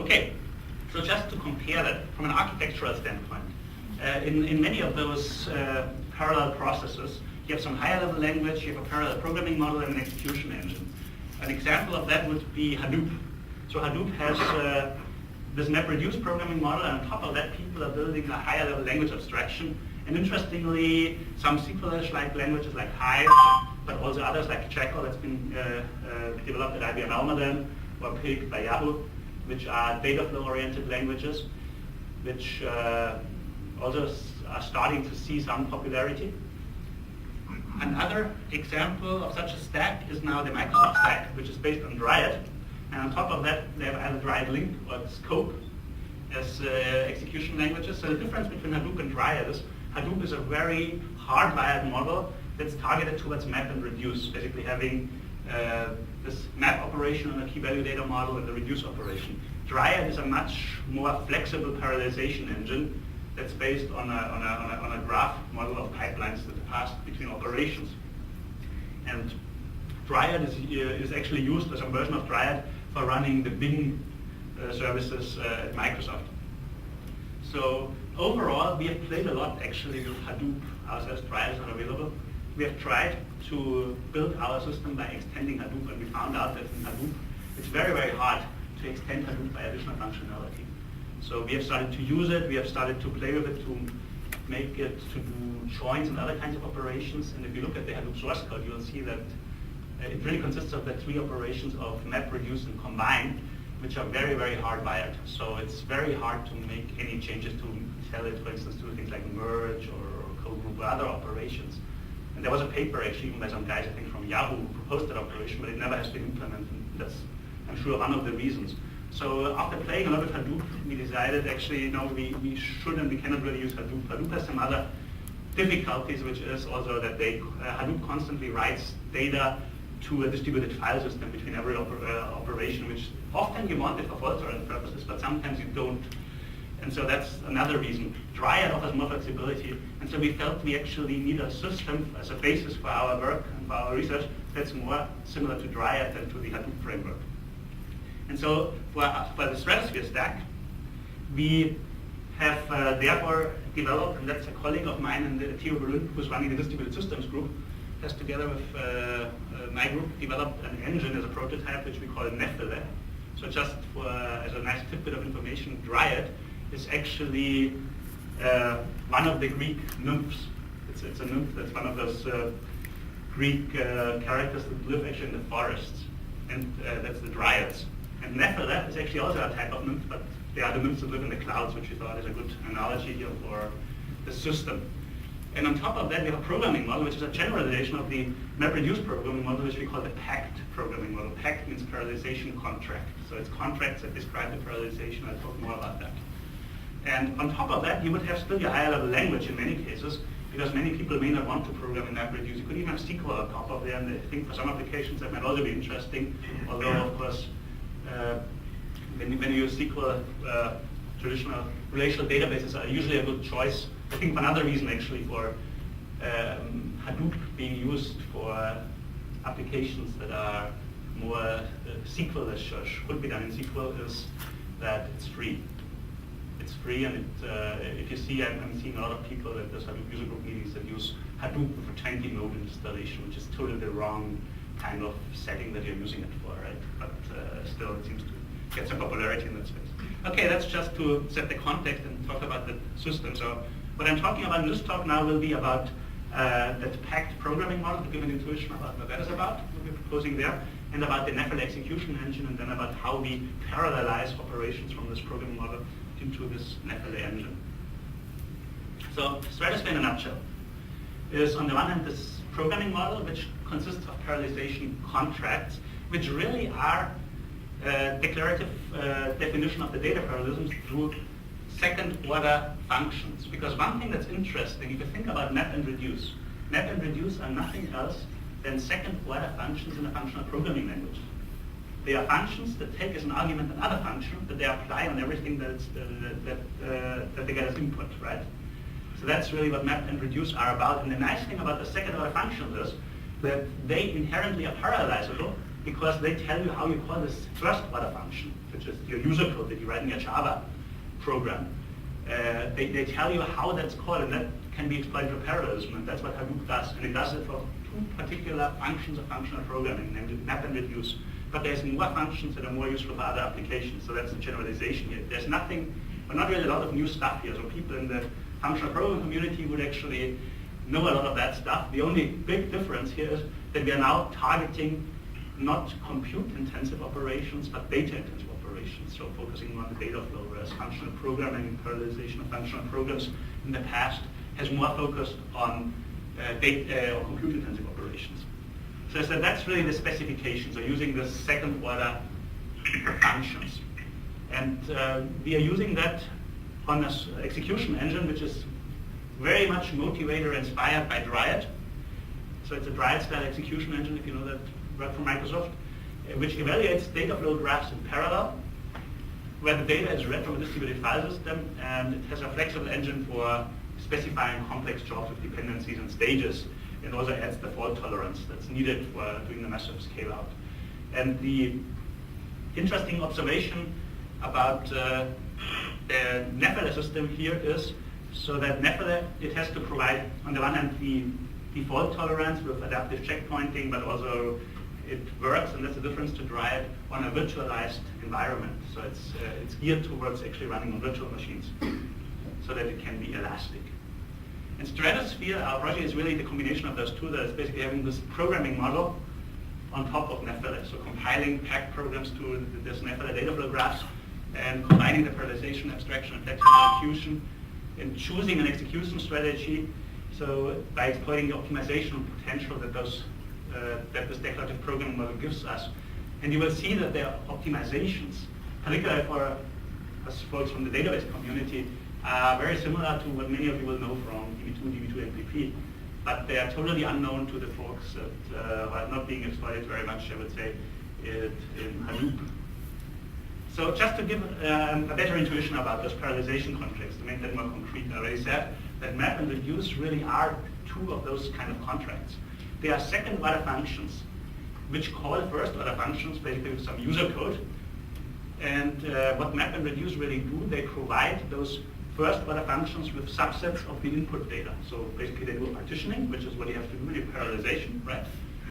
Okay, so just to compare that from an architectural standpoint, in many of those parallel processes, you have some higher level language, you have a parallel programming model and an execution engine. An example of that would be Hadoop. So Hadoop has this MapReduce programming model, and on top of that, people are building a higher level language abstraction. And interestingly, some SQL-like languages like Hive, but also others like Jekyll that's been developed at IBM Almaden or picked by Yahoo, which are data flow oriented languages, which also are starting to see some popularity. Another example of such a stack is now the Microsoft stack, which is based on Dryad. And on top of that, they have either Dryad Link or Scope as execution languages. So the difference between Hadoop and Dryad is Hadoop is a very hardwired model that's targeted towards map and reduce, basically having this map operation on a key value data model and the reduce operation. Dryad is a much more flexible parallelization engine that's based on a graph model of pipelines that pass between operations. And Dryad is actually used as a version of Dryad for running the Bing services at Microsoft. So overall, we have played a lot actually with Hadoop ourselves. Dryad is not available. We have tried to build our system by extending Hadoop, and we found out that in Hadoop, it's very, very hard to extend Hadoop by additional functionality. So we have started to use it, we have started to play with it to make it to do joins and other kinds of operations. And if you look at the Hadoop source code, you'll see that it really consists of the three operations of map, reduce, and combine, which are very, very hardwired. So it's very hard to make any changes to tell it, for instance, to do things like merge or co-group or other operations. And there was a paper actually even by some guys, I think from Yahoo, who proposed that operation, but it never has been implemented. That's, I'm sure, one of the reasons. So after playing a lot with Hadoop, we decided actually, no, we should and we cannot really use Hadoop. Hadoop has some other difficulties, which is also that Hadoop constantly writes data to a distributed file system between every operation, which often you want it for fault-tolerant purposes, but sometimes you don't. And so that's another reason. Dryad offers more flexibility, and so we felt we actually need a system as a basis for our work and for our research that's more similar to Dryad than to the Hadoop framework. And so for the Stratosphere stack, we have therefore developed, and that's a colleague of mine in the TU Berlin who's running the distributed systems group, has together with my group developed an engine as a prototype which we call Nephilim. So just as a nice tidbit of information, Dryad is actually one of the Greek nymphs. It's a nymph that's one of those Greek characters that live actually in the forests, and that's the Dryads. And Nephilim is actually also a type of nymph, but they are the nymphs that live in the clouds, which we thought is a good analogy here for the system. And on top of that, we have a programming model, which is a generalization of the MapReduce programming model, which we call the packed programming model. Packed means parallelization contract. So it's contracts that describe the parallelization. I'll talk more about that. And on top of that, you would have still your higher level language in many cases, because many people may not want to program in MapReduce. You could even have SQL on top of there, and I think for some applications that might also be interesting, although of course, when you use SQL, traditional relational databases are usually a good choice. I think another reason actually for Hadoop being used for applications that are more SQL-ish or could be done in SQL is that it's free. It's free, and if you see, I'm seeing a lot of people at those Hadoop user group meetings that use Hadoop with a 20-node installation, which is totally the wrong kind of setting that you're using it for, right? But still, it seems to get some popularity in that space. Okay, that's just to set the context and talk about the system. So what I'm talking about in this talk now will be about that packed programming model, to give an intuition about what that is about, what we're proposing there, and about the Nephilim execution engine, and then about how we parallelize operations from this programming model into this Nephilim engine. So Stratosphere in a nutshell is, on the one hand, this programming model, which consists of parallelization contracts, which really are declarative definition of the data parallelisms through second-order functions. Because one thing that's interesting, if you think about map and reduce are nothing else than second-order functions in a functional programming language. They are functions that take as an argument another function that they apply on everything that they get as input, right? So that's really what map and reduce are about. And the nice thing about the second-order functions is that they inherently are parallelizable, because they tell you how you call this first-order function. which is your user code that you write in your Java program. They tell you how that's called, and that can be exploited for parallelism, and that's what Hadoop does. And it does it for two particular functions of functional programming, namely map and reduce. But there's more functions that are more useful for other applications, so that's the generalization here. There's nothing, well, not really a lot of new stuff here, so people in the functional programming community would actually know a lot of that stuff. The only big difference here is that we are now targeting not compute-intensive operations, but data-intensive operations, so focusing on the data flow, whereas functional programming and parallelization of functional programs in the past has more focused on data or compute-intensive operations. So I said that's really the specification, so using the second-order functions. And we are using that on an execution engine, which is very much motivated or inspired by Dryad. So it's a Dryad-style execution engine, if you know that word from Microsoft, which evaluates data flow graphs in parallel, where the data is read from a distributed file system, and it has a flexible engine for specifying complex jobs with dependencies and stages. It also adds the fault tolerance that's needed for doing the massive scale out. And the interesting observation about the Nephilah system here is, so that Nephilah, it has to provide, on the one hand, the default tolerance with adaptive checkpointing, but also it works, and that's the difference to Dryad, on a virtualized environment. So it's geared towards actually running on virtual machines, so that it can be elastic. And Stratosphere, our project, is really the combination of those two. That is basically having this programming model on top of Nephilah. So compiling packed programs to this Nephilah data flow graphs, and combining the parallelization, abstraction, and flexible execution, and choosing an execution strategy. So by exploiting the optimization potential that that this declarative programming model gives us. And you will see that there are optimizations, particularly for us folks from the database community, are very similar to what many of you will know from DB2, MPP, but they are totally unknown to the folks that are not being exploited very much, I would say, in Hadoop. So just to give a better intuition about this parallelization contracts, to make that more concrete, I already said that map and reduce really are two of those kind of contracts. They are second-order functions, which call first-order functions, basically with some user code. And what map and reduce really do, they provide those first-order functions with subsets of the input data. So basically they do partitioning, which is what you have to do in your parallelization, right?